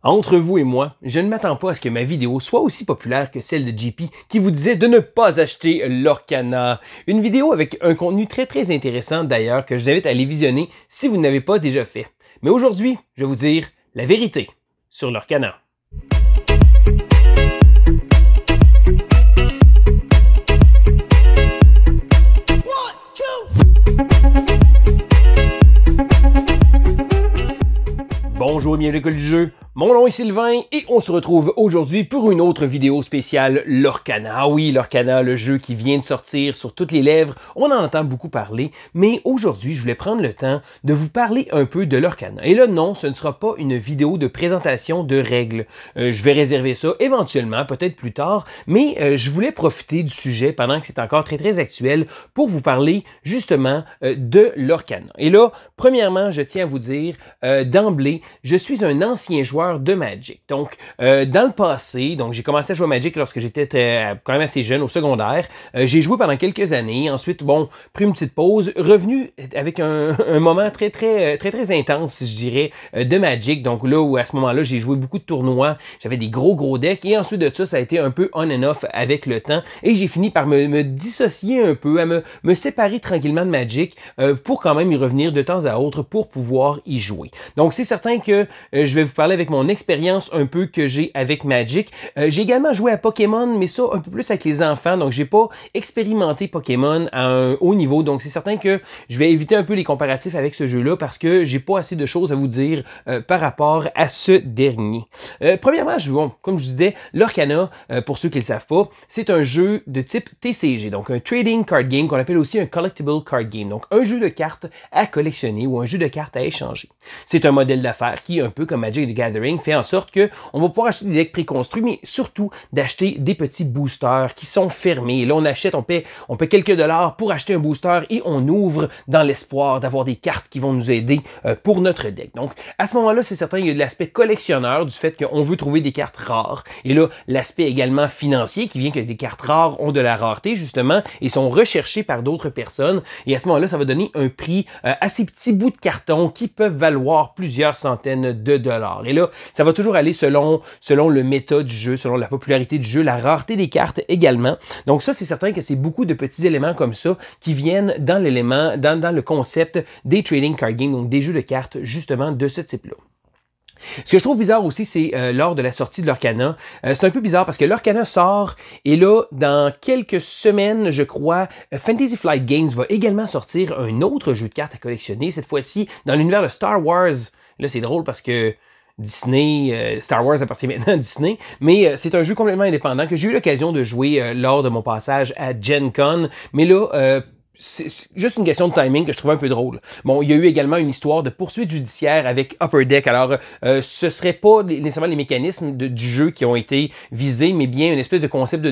Entre vous et moi, je ne m'attends pas à ce que ma vidéo soit aussi populaire que celle de JP qui vous disait de ne pas acheter Lorcana. Une vidéo avec un contenu très intéressant d'ailleurs que je vous invite à aller visionner si vous ne l'avez pas déjà fait. Mais aujourd'hui, je vais vous dire la vérité sur Lorcana. Bonjour et bienvenue à l'école du jeu, mon nom est Sylvain et on se retrouve aujourd'hui pour une autre vidéo spéciale Lorcana. Ah oui, Lorcana, le jeu qui vient de sortir sur toutes les lèvres, on en entend beaucoup parler, mais aujourd'hui je voulais prendre le temps de vous parler un peu de Lorcana. Et là non, ce ne sera pas une vidéo de présentation de règles, je vais réserver ça éventuellement, peut-être plus tard, mais je voulais profiter du sujet pendant que c'est encore très actuel pour vous parler justement de Lorcana. Et là, premièrement, je tiens à vous dire d'emblée, je suis un ancien joueur de Magic. Donc, dans le passé, donc j'ai commencé à jouer à Magic lorsque j'étais quand même assez jeune, au secondaire. J'ai joué pendant quelques années. Ensuite, bon, pris une petite pause, revenu avec un moment très intense, je dirais, de Magic. Donc là où à ce moment-là, j'ai joué beaucoup de tournois, j'avais des gros decks. Et ensuite de ça, ça a été un peu on and off avec le temps. Et j'ai fini par me dissocier un peu, à me séparer tranquillement de Magic pour quand même y revenir de temps à autre pour pouvoir y jouer. Donc, c'est certain que je vais vous parler avec mon expérience un peu que j'ai avec Magic. J'ai également joué à Pokémon, mais ça un peu plus avec les enfants, donc j'ai pas expérimenté Pokémon à un haut niveau, donc c'est certain que je vais éviter un peu les comparatifs avec ce jeu-là parce que j'ai pas assez de choses à vous dire par rapport à ce dernier. Premièrement, comme je disais, Lorcana, pour ceux qui le savent pas, c'est un jeu de type TCG, donc un Trading Card Game qu'on appelle aussi un Collectible Card Game, donc un jeu de cartes à collectionner ou un jeu de cartes à échanger. C'est un modèle d'affaires qui, un peu comme Magic the Gathering, fait en sorte que on va pouvoir acheter des decks préconstruits, mais surtout d'acheter des petits boosters qui sont fermés. Là, on paie quelques dollars pour acheter un booster et on ouvre dans l'espoir d'avoir des cartes qui vont nous aider pour notre deck. Donc, à ce moment-là, c'est certain, il y a de l'aspect collectionneur du fait qu'on veut trouver des cartes rares. Et là, l'aspect également financier qui vient que des cartes rares ont de la rareté, justement, et sont recherchées par d'autres personnes. Et à ce moment-là, ça va donner un prix à ces petits bouts de carton qui peuvent valoir plusieurs centaines de dollars. Et là, ça va toujours aller selon le méta du jeu, selon la popularité du jeu, la rareté des cartes également. Donc ça, c'est certain que c'est beaucoup de petits éléments comme ça qui viennent dans dans le concept des trading card games, donc des jeux de cartes justement de ce type-là. Ce que je trouve bizarre aussi, c'est lors de la sortie de Lorcana. C'est un peu bizarre parce que Lorcana sort et là, dans quelques semaines, je crois, Fantasy Flight Games va également sortir un autre jeu de cartes à collectionner, cette fois-ci dans l'univers de Star Wars. Là, c'est drôle parce que Disney, Star Wars appartient maintenant à Disney, mais c'est un jeu complètement indépendant que j'ai eu l'occasion de jouer lors de mon passage à Gen Con, mais là, c'est juste une question de timing que je trouvais un peu drôle. Bon, il y a eu également une histoire de poursuite judiciaire avec Upper Deck. Alors, ce serait pas nécessairement les mécanismes du jeu qui ont été visés, mais bien une espèce de concept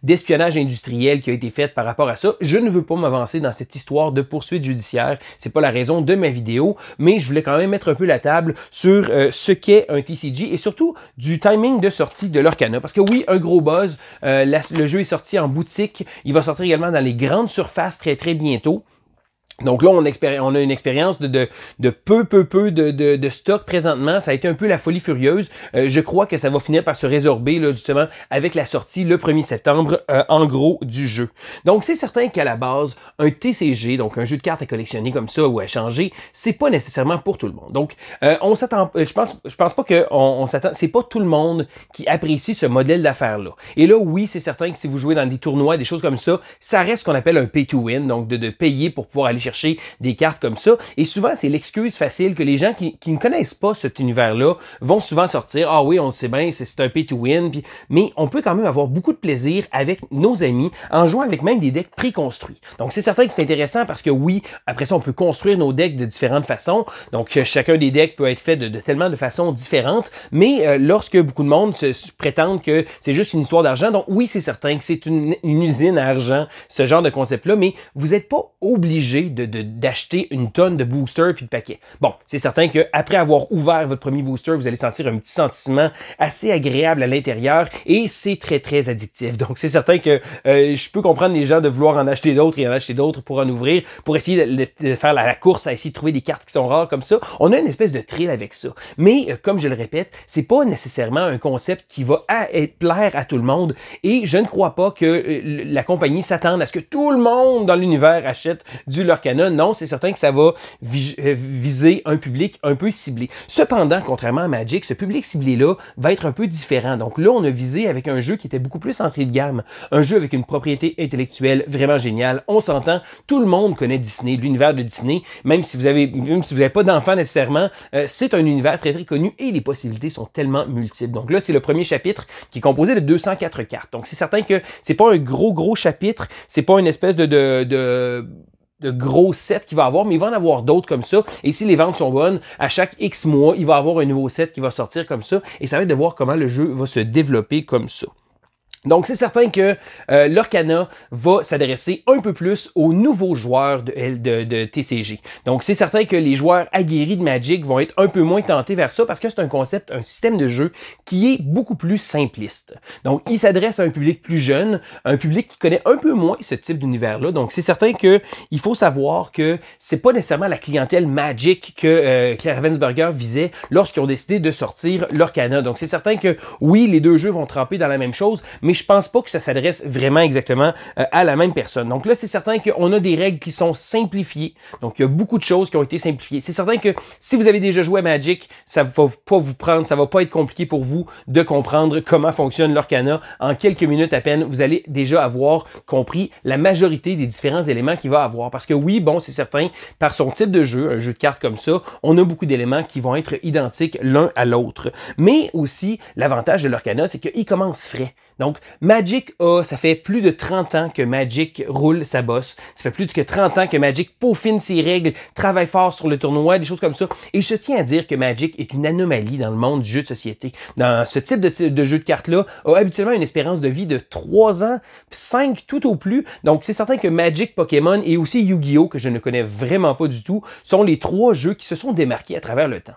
d'espionnage industriel qui a été fait par rapport à ça. Je ne veux pas m'avancer dans cette histoire de poursuite judiciaire. C'est pas la raison de ma vidéo, mais je voulais quand même mettre un peu la table sur ce qu'est un TCG et surtout du timing de sortie de Lorcana. Parce que oui, un gros buzz. Le jeu est sorti en boutique. Il va sortir également dans les grandes surfaces très bientôt. Donc là, on a une expérience de peu de stock présentement. Ça a été un peu la folie furieuse. Je crois que ça va finir par se résorber là, justement avec la sortie le 1er septembre en gros du jeu. Donc c'est certain qu'à la base, un TCG, donc un jeu de cartes à collectionner comme ça ou à changer, c'est pas nécessairement pour tout le monde. Donc on s'attend, je pense pas que on s'attend, c'est pas tout le monde qui apprécie ce modèle d'affaires là. Et là oui, c'est certain que si vous jouez dans des tournois, des choses comme ça reste ce qu'on appelle un pay to win, donc de payer pour pouvoir aller chercher des cartes comme ça. Et souvent, c'est l'excuse facile que les gens qui ne connaissent pas cet univers-là vont souvent sortir. Ah oui, on le sait bien, c'est un pay to win. Mais on peut quand même avoir beaucoup de plaisir avec nos amis en jouant avec même des decks préconstruits. Donc, c'est certain que c'est intéressant parce que oui, après ça, on peut construire nos decks de différentes façons. Donc, chacun des decks peut être fait de tellement de façons différentes. Mais lorsque beaucoup de monde se prétendent que c'est juste une histoire d'argent, donc oui, c'est certain que c'est une usine à argent, ce genre de concept-là. Mais vous n'êtes pas obligé d'acheter une tonne de boosters puis de paquets. Bon, c'est certain qu'après avoir ouvert votre premier booster, vous allez sentir un petit sentiment assez agréable à l'intérieur et c'est très, très addictif. Donc, c'est certain que je peux comprendre les gens de vouloir en acheter d'autres et en acheter d'autres pour en ouvrir, pour essayer de faire la course à essayer de trouver des cartes qui sont rares comme ça. On a une espèce de thrill avec ça. Mais, comme je le répète, c'est pas nécessairement un concept qui va plaire à tout le monde et je ne crois pas que la compagnie s'attende à ce que tout le monde dans l'univers achète du Lorcana. Non, c'est certain que ça va viser un public un peu ciblé. Cependant, contrairement à Magic, ce public ciblé-là va être un peu différent. Donc là, on a visé avec un jeu qui était beaucoup plus entrée de gamme. Un jeu avec une propriété intellectuelle vraiment géniale. On s'entend, tout le monde connaît Disney, l'univers de Disney, même si vous avez pas d'enfants nécessairement, c'est un univers très très connu et les possibilités sont tellement multiples. Donc là, c'est le premier chapitre qui est composé de 204 cartes. Donc c'est certain que c'est pas un gros chapitre, c'est pas une espèce de gros set qu'il va avoir, mais il va en avoir d'autres comme ça. Et si les ventes sont bonnes, à chaque X mois, il va avoir un nouveau set qui va sortir comme ça. Et ça va être de voir comment le jeu va se développer comme ça. Donc, c'est certain que Lorcana va s'adresser un peu plus aux nouveaux joueurs de TCG. Donc, c'est certain que les joueurs aguerris de Magic vont être un peu moins tentés vers ça parce que c'est un concept, un système de jeu qui est beaucoup plus simpliste. Donc, il s'adresse à un public plus jeune, un public qui connaît un peu moins ce type d'univers-là. Donc, c'est certain que il faut savoir que c'est pas nécessairement la clientèle Magic que Claire Ravensburger visait lorsqu'ils ont décidé de sortir Lorcana. Donc, c'est certain que oui, les deux jeux vont tremper dans la même chose, mais je pense pas que ça s'adresse vraiment exactement à la même personne. Donc là, c'est certain qu'on a des règles qui sont simplifiées. Donc, il y a beaucoup de choses qui ont été simplifiées. C'est certain que si vous avez déjà joué à Magic, ça va pas vous prendre, ça va pas être compliqué pour vous de comprendre comment fonctionne Lorcana. En quelques minutes à peine, vous allez déjà avoir compris la majorité des différents éléments qu'il va avoir. Parce que oui, bon, c'est certain, par son type de jeu, un jeu de cartes comme ça, on a beaucoup d'éléments qui vont être identiques l'un à l'autre. Mais aussi, l'avantage de Lorcana, c'est qu'il commence frais. Donc, Magic ça fait plus de 30 ans que Magic roule sa bosse. Ça fait plus de 30 ans que Magic peaufine ses règles, travaille fort sur le tournoi, des choses comme ça. Et je tiens à dire que Magic est une anomalie dans le monde du jeu de société. Dans ce type de jeu de cartes-là, a habituellement une espérance de vie de 3 ans, 5 tout au plus. Donc, c'est certain que Magic, Pokémon et aussi Yu-Gi-Oh, que je ne connais vraiment pas du tout, sont les 3 jeux qui se sont démarqués à travers le temps.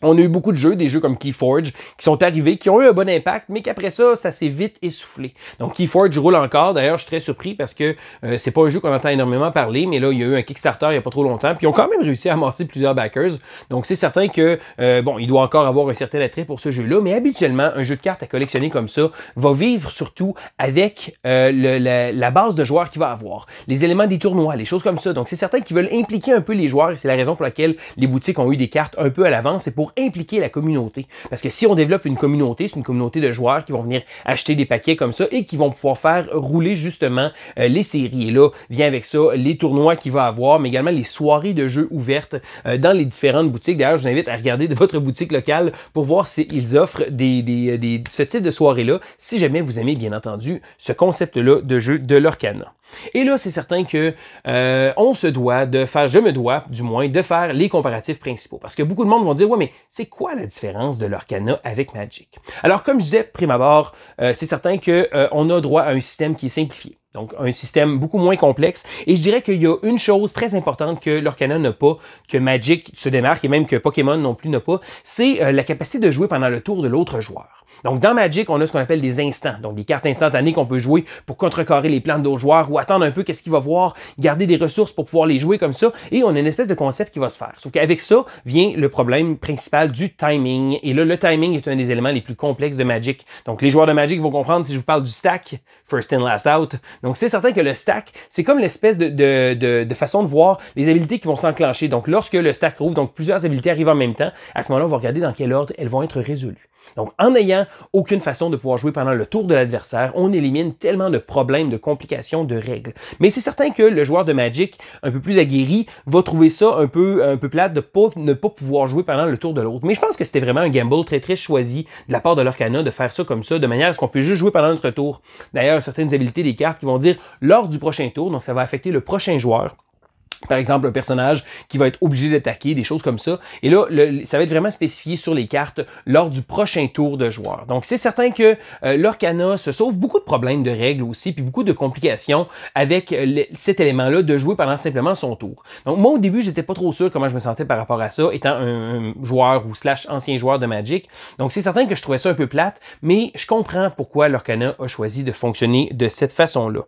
On a eu beaucoup de jeux, des jeux comme Keyforge, qui sont arrivés, qui ont eu un bon impact, mais qu'après ça, ça s'est vite essoufflé. Donc Keyforge roule encore. D'ailleurs, je suis très surpris parce que c'est pas un jeu qu'on entend énormément parler, mais là, il y a eu un Kickstarter il y a pas trop longtemps, puis ils ont quand même réussi à amasser plusieurs backers. Donc c'est certain que, bon, il doit encore avoir un certain attrait pour ce jeu-là, mais habituellement, un jeu de cartes à collectionner comme ça va vivre surtout avec la base de joueurs qu'il va avoir, les éléments des tournois, les choses comme ça. Donc c'est certain qu'ils veulent impliquer un peu les joueurs, et c'est la raison pour laquelle les boutiques ont eu des cartes un peu à l'avance, c'est pour impliquer la communauté. Parce que si on développe une communauté, c'est une communauté de joueurs qui vont venir acheter des paquets comme ça et qui vont pouvoir faire rouler justement les séries. Et là, vient avec ça les tournois qu'il va avoir, mais également les soirées de jeux ouvertes dans les différentes boutiques. D'ailleurs, je vous invite à regarder de votre boutique locale pour voir s'ils offrent ce type de soirée-là, si jamais vous aimez, bien entendu, ce concept-là de jeu de Lorcana. Et là, c'est certain que je me dois, du moins, de faire les comparatifs principaux. Parce que beaucoup de monde vont dire, ouais, mais c'est quoi la différence de Lorcana avec Magic? Alors, comme je disais, prime abord, c'est certain que on a droit à un système qui est simplifié. Donc, un système beaucoup moins complexe. Et je dirais qu'il y a une chose très importante que Lorcana n'a pas, que Magic se démarque et même que Pokémon non plus n'a pas, c'est la capacité de jouer pendant le tour de l'autre joueur. Donc, dans Magic, on a ce qu'on appelle des instants. Donc, des cartes instantanées qu'on peut jouer pour contrecarrer les plans d'autres joueurs ou attendre un peu qu'est-ce qu'il va voir, garder des ressources pour pouvoir les jouer comme ça. Et on a une espèce de concept qui va se faire. Sauf qu'avec ça vient le problème principal du timing. Et là, le timing est un des éléments les plus complexes de Magic. Donc, les joueurs de Magic vont comprendre si je vous parle du stack, first in, last out. Donc, c'est certain que le stack, c'est comme l'espèce de façon de voir les habilités qui vont s'enclencher. Donc, lorsque le stack rouvre, donc plusieurs habilités arrivent en même temps, à ce moment-là, on va regarder dans quel ordre elles vont être résolues. Donc, en n'ayant aucune façon de pouvoir jouer pendant le tour de l'adversaire, on élimine tellement de problèmes, de complications, de règles. Mais c'est certain que le joueur de Magic, un peu plus aguerri, va trouver ça un peu plate de ne pas pouvoir jouer pendant le tour de l'autre. Mais je pense que c'était vraiment un gamble très très choisi de la part de Lorcana de faire ça comme ça, de manière à ce qu'on puisse juste jouer pendant notre tour. D'ailleurs, certaines habilités des cartes qui vont dire lors du prochain tour, donc ça va affecter le prochain joueur. Par exemple, un personnage qui va être obligé d'attaquer, des choses comme ça. Et là, ça va être vraiment spécifié sur les cartes lors du prochain tour de joueur. Donc, c'est certain que l'Orcana se sauve beaucoup de problèmes de règles aussi, puis beaucoup de complications avec cet élément-là de jouer pendant simplement son tour. Donc, moi, au début, j'étais pas trop sûr comment je me sentais par rapport à ça, étant un joueur ou / ancien joueur de Magic. Donc, c'est certain que je trouvais ça un peu plate, mais je comprends pourquoi l'Orcana a choisi de fonctionner de cette façon-là.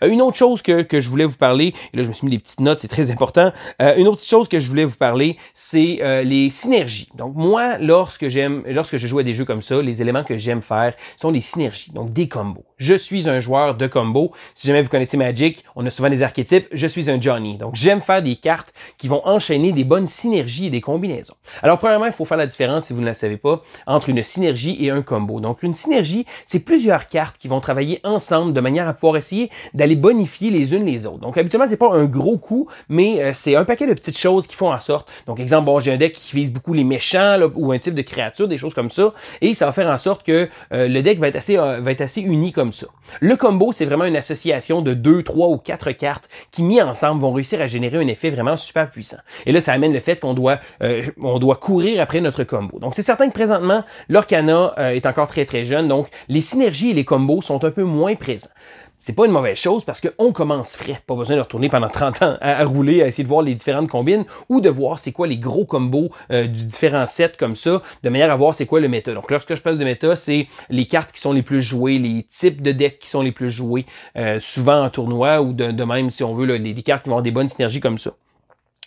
Une autre chose que je voulais vous parler, et là, je me suis mis des petites notes, c'est très important. Une autre chose que je voulais vous parler, c'est les synergies. Donc moi, lorsque je joue à des jeux comme ça, les éléments que j'aime faire sont les synergies, donc des combos. Je suis un joueur de combos. Si jamais vous connaissez Magic, on a souvent des archétypes. Je suis un Johnny. Donc j'aime faire des cartes qui vont enchaîner des bonnes synergies et des combinaisons. Alors premièrement, il faut faire la différence, si vous ne la savez pas, entre une synergie et un combo. Donc une synergie, c'est plusieurs cartes qui vont travailler ensemble de manière à pouvoir essayer d'aller bonifier les unes les autres. Donc habituellement, c'est pas un gros coup, mais c'est un paquet de petites choses qui font en sorte. Donc exemple, bon, j'ai un deck qui vise beaucoup les méchants là, ou un type de créature, des choses comme ça, et ça va faire en sorte que le deck va être assez uni comme ça. Le combo, c'est vraiment une association de 2, 3 ou 4 cartes qui, mis ensemble, vont réussir à générer un effet vraiment super puissant. Et là, ça amène le fait qu'on doit courir après notre combo. Donc c'est certain que présentement, l'Orcana est encore très très jeune, donc les synergies et les combos sont un peu moins présents. C'est pas une mauvaise chose parce qu'on commence frais. Pas besoin de retourner pendant 30 ans à rouler, à essayer de voir les différentes combines ou de voir c'est quoi les gros combos du différent set comme ça, de manière à voir c'est quoi le méta. Donc lorsque je parle de méta, c'est les cartes qui sont les plus jouées, les types de decks qui sont les plus joués, souvent en tournoi ou de même si on veut là, des cartes qui vont avoir des bonnes synergies comme ça.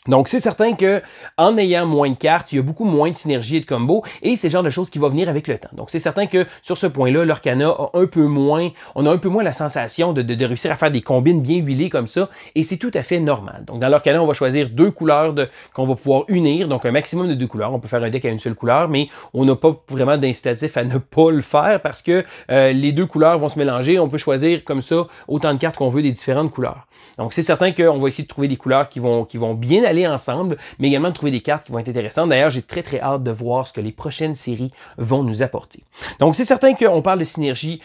Donc, c'est certain que en ayant moins de cartes, il y a beaucoup moins de synergie et de combos, et c'est le genre de choses qui va venir avec le temps. Donc, c'est certain que sur ce point-là, l'Orcana a un peu moins la sensation de réussir à faire des combines bien huilées comme ça, et c'est tout à fait normal. Donc, dans l'Orcana, on va choisir 2 couleurs qu'on va pouvoir unir, donc un maximum de 2 couleurs. On peut faire un deck à une seule couleur, mais on n'a pas vraiment d'incitatif à ne pas le faire parce que les 2 couleurs vont se mélanger. On peut choisir comme ça autant de cartes qu'on veut des différentes couleurs. Donc, c'est certain qu'on va essayer de trouver des couleurs qui vont bien aller ensemble, mais également de trouver des cartes qui vont être intéressantes. D'ailleurs, j'ai très très hâte de voir ce que les prochaines séries vont nous apporter. Donc, c'est certain qu'on parle de synergie.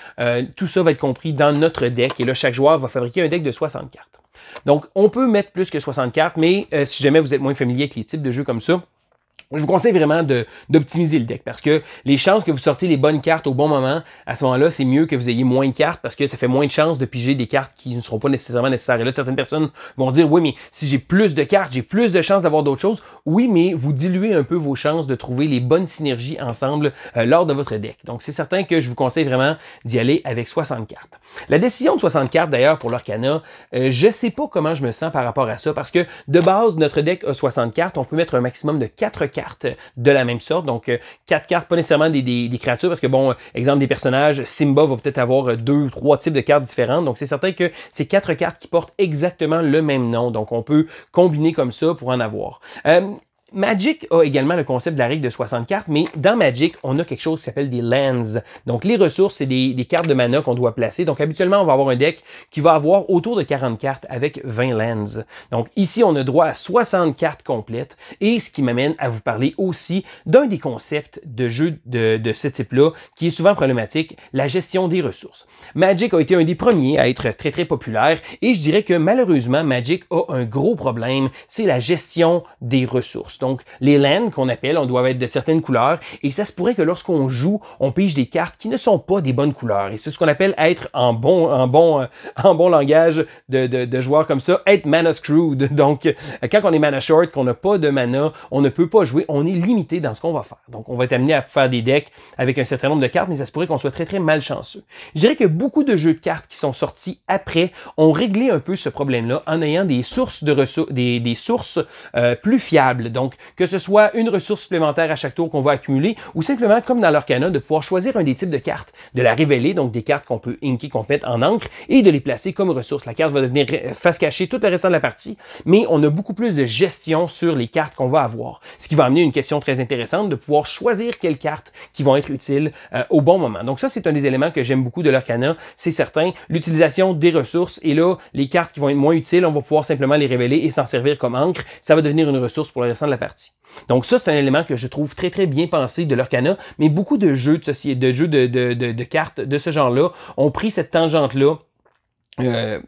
Tout ça va être compris dans notre deck. Et là, chaque joueur va fabriquer un deck de 60 cartes. Donc, on peut mettre plus que 60 cartes, mais si jamais vous êtes moins familier avec les types de jeux comme ça, je vous conseille vraiment d'optimiser le deck parce que les chances que vous sortiez les bonnes cartes au bon moment, à ce moment-là, c'est mieux que vous ayez moins de cartes parce que ça fait moins de chances de piger des cartes qui ne seront pas nécessairement nécessaires. Et là, certaines personnes vont dire, oui, mais si j'ai plus de cartes, j'ai plus de chances d'avoir d'autres choses. Oui, mais vous diluez un peu vos chances de trouver les bonnes synergies ensemble lors de votre deck. Donc, c'est certain que je vous conseille vraiment d'y aller avec 60 cartes. La décision de 60 cartes, d'ailleurs, pour l'Orcana, je sais pas comment je me sens par rapport à ça parce que de base, notre deck a 60 cartes. On peut mettre un maximum de 4 cartes de la même sorte. Donc, 4 cartes, pas nécessairement des créatures, parce que, bon, exemple des personnages, Simba va peut-être avoir 2 ou 3 types de cartes différentes. Donc, c'est certain que c'est 4 cartes qui portent exactement le même nom. Donc, on peut combiner comme ça pour en avoir. Magic a également le concept de la règle de 60 cartes, mais dans Magic, on a quelque chose qui s'appelle des lands. Donc, les ressources, c'est des cartes de mana qu'on doit placer. Donc, habituellement, on va avoir un deck qui va avoir autour de 40 cartes avec 20 lands. Donc, ici, on a droit à 60 cartes complètes. Et ce qui m'amène à vous parler aussi d'un des concepts de jeu de ce type-là, qui est souvent problématique, la gestion des ressources. Magic a été un des premiers à être très, très populaire. Et je dirais que malheureusement, Magic a un gros problème, c'est la gestion des ressources. Donc, les lands qu'on appelle, on doit être de certaines couleurs et ça se pourrait que lorsqu'on joue, on pige des cartes qui ne sont pas des bonnes couleurs. Et c'est ce qu'on appelle être en bon langage de joueurs comme ça, être mana screwed. Donc, quand on est mana short, qu'on n'a pas de mana, on ne peut pas jouer, on est limité dans ce qu'on va faire. Donc, on va être amené à faire des decks avec un certain nombre de cartes, mais ça se pourrait qu'on soit très, très malchanceux. Je dirais que beaucoup de jeux de cartes qui sont sortis après ont réglé un peu ce problème-là en ayant des sources de ressources, des sources plus fiables. Donc, que ce soit une ressource supplémentaire à chaque tour qu'on va accumuler, ou simplement, comme dans l'Orcana, de pouvoir choisir un des types de cartes, de la révéler, donc des cartes qu'on peut inker, qu'on peut mettre en encre, et de les placer comme ressources. La carte va devenir face cachée tout le restant de la partie, mais on a beaucoup plus de gestion sur les cartes qu'on va avoir. Ce qui va amener une question très intéressante de pouvoir choisir quelles cartes qui vont être utiles au bon moment. Donc ça, c'est un des éléments que j'aime beaucoup de l'Orcana, c'est certain, l'utilisation des ressources, et là, les cartes qui vont être moins utiles, on va pouvoir simplement les révéler et s'en servir comme encre. Ça va devenir une ressource pour le restant de la partie. Donc ça, c'est un élément que je trouve très très bien pensé de l'Orcana, mais beaucoup de jeux de cartes de ce genre-là ont pris cette tangente-là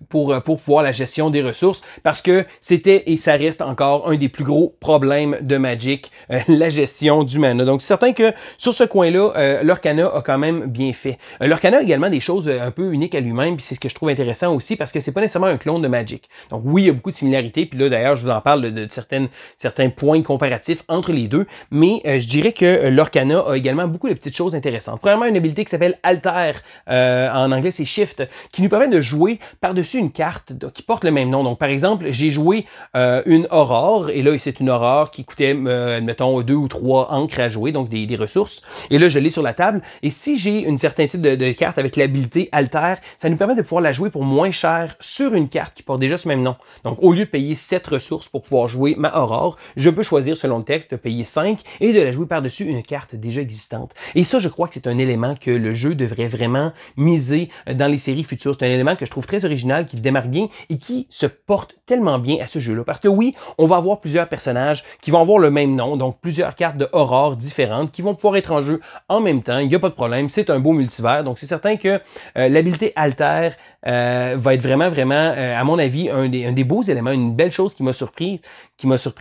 pour pouvoir la gestion des ressources, parce que c'était et ça reste encore un des plus gros problèmes de Magic, la gestion du mana. Donc c'est certain que sur ce coin-là, Lorcana a quand même bien fait. Lorcana a également des choses un peu uniques à lui-même, puis c'est ce que je trouve intéressant aussi, parce que c'est pas nécessairement un clone de Magic. Donc oui, il y a beaucoup de similarités, puis là d'ailleurs je vous en parle de certains points comparatifs entre les deux, mais je dirais que Lorcana a également beaucoup de petites choses intéressantes. Premièrement, une habilité qui s'appelle Alter, en anglais c'est Shift, qui nous permet de jouer par-dessus une carte qui porte le même nom. Donc, par exemple, j'ai joué une Aurore, et là, c'est une Aurore qui coûtait, mettons, 2 ou 3 encres à jouer, donc des ressources. Et là, je l'ai sur la table. Et si j'ai un certain type de carte avec l'habilité Alter, ça nous permet de pouvoir la jouer pour moins cher sur une carte qui porte déjà ce même nom. Donc, au lieu de payer 7 ressources pour pouvoir jouer ma Aurore, je peux choisir, selon le texte, de payer 5 et de la jouer par-dessus une carte déjà existante. Et ça, je crois que c'est un élément que le jeu devrait vraiment miser dans les séries futures. C'est un élément que je trouve très original, qui démarque bien et qui se porte tellement bien à ce jeu-là. Parce que oui, on va avoir plusieurs personnages qui vont avoir le même nom, donc plusieurs cartes de Aurore différentes qui vont pouvoir être en jeu en même temps. Il n'y a pas de problème, c'est un beau multivers. Donc c'est certain que l'habilité Alter va être vraiment, à mon avis, un des beaux éléments, une belle chose qui m'a surpris,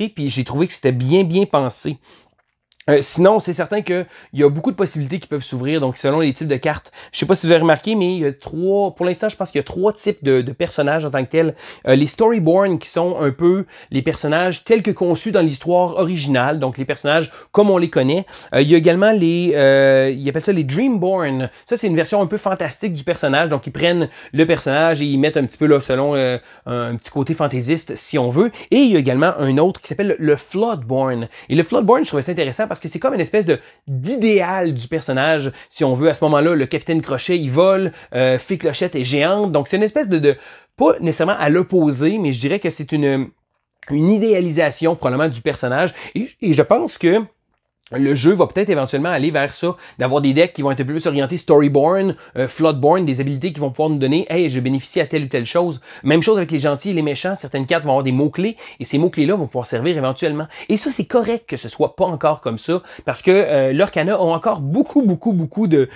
puis j'ai trouvé que c'était bien pensé. Sinon, c'est certain qu'il y a beaucoup de possibilités qui peuvent s'ouvrir, donc selon les types de cartes. Je sais pas si vous avez remarqué, mais il y a pour l'instant, je pense qu'il y a 3 types de personnages en tant que tels. Les Storyborn, qui sont un peu les personnages tels que conçus dans l'histoire originale, donc les personnages comme on les connaît. Il y a également ils appellent ça les Dreamborn. Ça, c'est une version un peu fantastique du personnage, donc ils prennent le personnage et ils mettent un petit peu là, selon un petit côté fantaisiste, si on veut. Et il y a également un autre qui s'appelle le Floodborn. Et le Floodborn, je trouvais ça intéressant parce que c'est comme une espèce d'idéal du personnage, si on veut. À ce moment-là, le Capitaine Crochet, il vole, Fée Clochette est géante, donc c'est une espèce pas nécessairement à l'opposé, mais je dirais que c'est une idéalisation probablement du personnage, et je pense que le jeu va peut-être éventuellement aller vers ça, d'avoir des decks qui vont être un peu plus orientés Storyborn, Floodborn, des habilités qui vont pouvoir nous donner « Hey, je bénéficie à telle ou telle chose ». Même chose avec les gentils et les méchants, certaines cartes vont avoir des mots-clés, et ces mots-clés-là vont pouvoir servir éventuellement. Et ça, c'est correct que ce soit pas encore comme ça, parce que Lorcana ont encore beaucoup de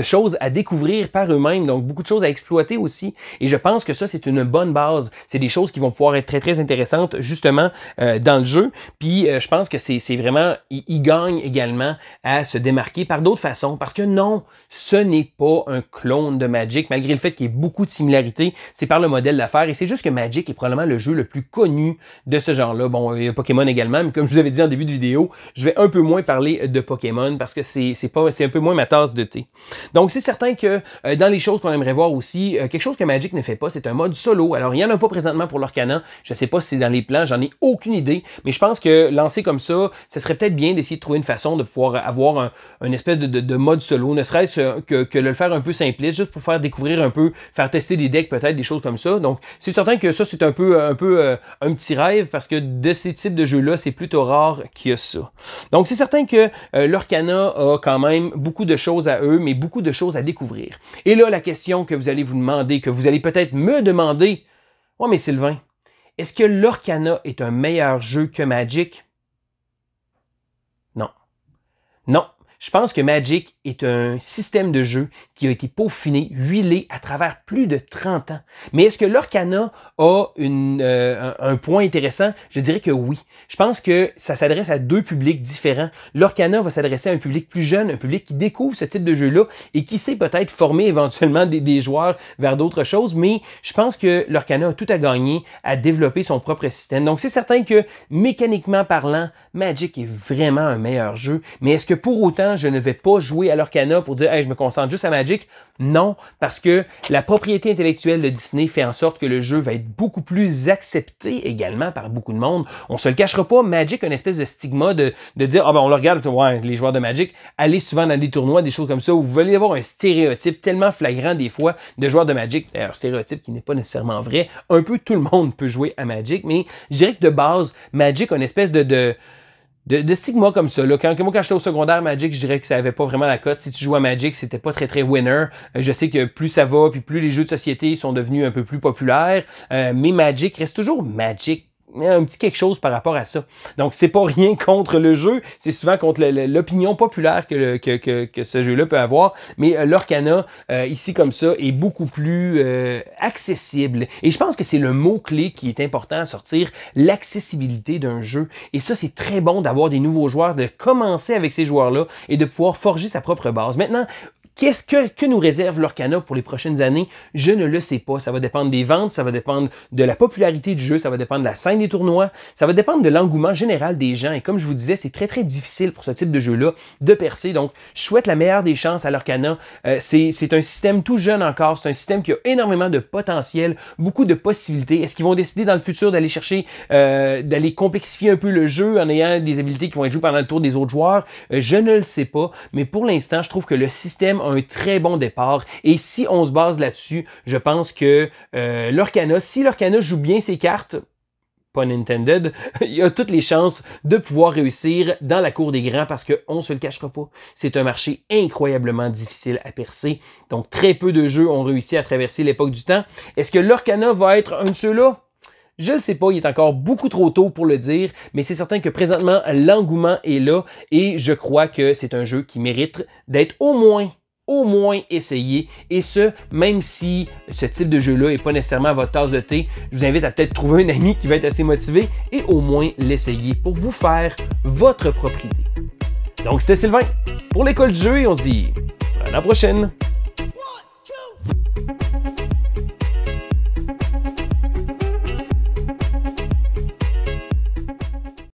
choses à découvrir par eux-mêmes, donc beaucoup de choses à exploiter aussi. Et je pense que ça, c'est une bonne base. C'est des choses qui vont pouvoir être très intéressantes, justement, dans le jeu. Puis, je pense que c'est vraiment... il gagne également à se démarquer par d'autres façons, parce que non, ce n'est pas un clone de Magic, malgré le fait qu'il y ait beaucoup de similarités, c'est par le modèle d'affaires, et c'est juste que Magic est probablement le jeu le plus connu de ce genre-là. Bon, il y a Pokémon également, mais comme je vous avais dit en début de vidéo, je vais un peu moins parler de Pokémon, parce que c'est un peu moins ma tasse de thé. Donc c'est certain que dans les choses qu'on aimerait voir aussi, quelque chose que Magic ne fait pas, c'est un mode solo. Alors il n'y en a pas présentement pour Lorcana, je sais pas si c'est dans les plans, j'en ai aucune idée, mais je pense que lancer comme ça, ce serait peut-être bien d'essayer de trouver une façon de pouvoir avoir un espèce de mode solo, ne serait-ce que de le faire un peu simpliste, juste pour faire découvrir un peu, faire tester des decks peut-être, des choses comme ça. Donc c'est certain que ça c'est un un petit rêve, parce que de ces types de jeux-là, c'est plutôt rare qu'il y a ça. Donc c'est certain que Lorcana a quand même beaucoup de choses à eux, mais beaucoup de choses à découvrir. Et là, la question que vous allez vous demander, que vous allez peut-être me demander, « Ouais, mais Sylvain, est-ce que Lorcana est un meilleur jeu que Magic? » Non. Non. Je pense que Magic est un système de jeu qui a été peaufiné, huilé à travers plus de 30 ans. Mais est-ce que Lorcana a un point intéressant? Je dirais que oui. Je pense que ça s'adresse à deux publics différents. Lorcana va s'adresser à un public plus jeune, un public qui découvre ce type de jeu-là et qui sait peut-être former éventuellement des joueurs vers d'autres choses, mais je pense que Lorcana a tout à gagner à développer son propre système. Donc c'est certain que, mécaniquement parlant, Magic est vraiment un meilleur jeu, mais est-ce que pour autant je ne vais pas jouer à Lorcana pour dire « Hey, je me concentre juste à Magic », non, parce que la propriété intellectuelle de Disney fait en sorte que le jeu va être beaucoup plus accepté également par beaucoup de monde. On se le cachera pas, Magic a une espèce de stigma de dire « Ah ben on le regarde, ouais, les joueurs de Magic, allez souvent dans des tournois, des choses comme ça, où vous allez avoir un stéréotype tellement flagrant des fois de joueurs de Magic. » Alors, stéréotype qui n'est pas nécessairement vrai. Un peu tout le monde peut jouer à Magic, mais je dirais que de base, Magic a une espèce de stigma comme ça. Là. Quand j'étais au secondaire, Magic, je dirais que ça avait pas vraiment la cote. Si tu jouais à Magic, c'était pas très winner. Je sais que plus ça va, puis plus les jeux de société sont devenus un peu plus populaires, mais Magic reste toujours Magic. un petit quelque chose par rapport à ça. Donc, c'est pas rien contre le jeu, c'est souvent contre l'opinion populaire que ce jeu-là peut avoir, mais Lorcana, ici comme ça, est beaucoup plus accessible. Et je pense que c'est le mot-clé qui est important à sortir, l'accessibilité d'un jeu. Et ça, c'est très bon d'avoir des nouveaux joueurs, de commencer avec ces joueurs-là et de pouvoir forger sa propre base. Maintenant, qu'est-ce que nous réserve Lorcana pour les prochaines années? Je ne le sais pas. Ça va dépendre des ventes, ça va dépendre de la popularité du jeu, ça va dépendre de la scène des tournois, ça va dépendre de l'engouement général des gens. Et comme je vous disais, c'est très, très difficile pour ce type de jeu-là de percer. Donc, je souhaite la meilleure des chances à Lorcana. C'est un système tout jeune encore. C'est un système qui a énormément de potentiel, beaucoup de possibilités. Est-ce qu'ils vont décider dans le futur d'aller chercher, d'aller complexifier un peu le jeu en ayant des habiletés qui vont être jouées pendant le tour des autres joueurs? Je ne le sais pas. Mais pour l'instant, je trouve que le système un très bon départ. Et si on se base là-dessus, je pense que Lorcana, si Lorcana joue bien ses cartes, pun intended, il a toutes les chances de pouvoir réussir dans la cour des grands parce qu'on se le cachera pas. C'est un marché incroyablement difficile à percer. Donc, très peu de jeux ont réussi à traverser l'époque du temps. Est-ce que Lorcana va être un de ceux-là? Je le sais pas, il est encore beaucoup trop tôt pour le dire, mais c'est certain que présentement, l'engouement est là et je crois que c'est un jeu qui mérite d'être au moins essayé, et ce, même si ce type de jeu-là n'est pas nécessairement votre tasse de thé, je vous invite à peut-être trouver un ami qui va être assez motivé et au moins l'essayer pour vous faire votre propre idée. Donc c'était Sylvain pour l'école du jeu et on se dit à la prochaine!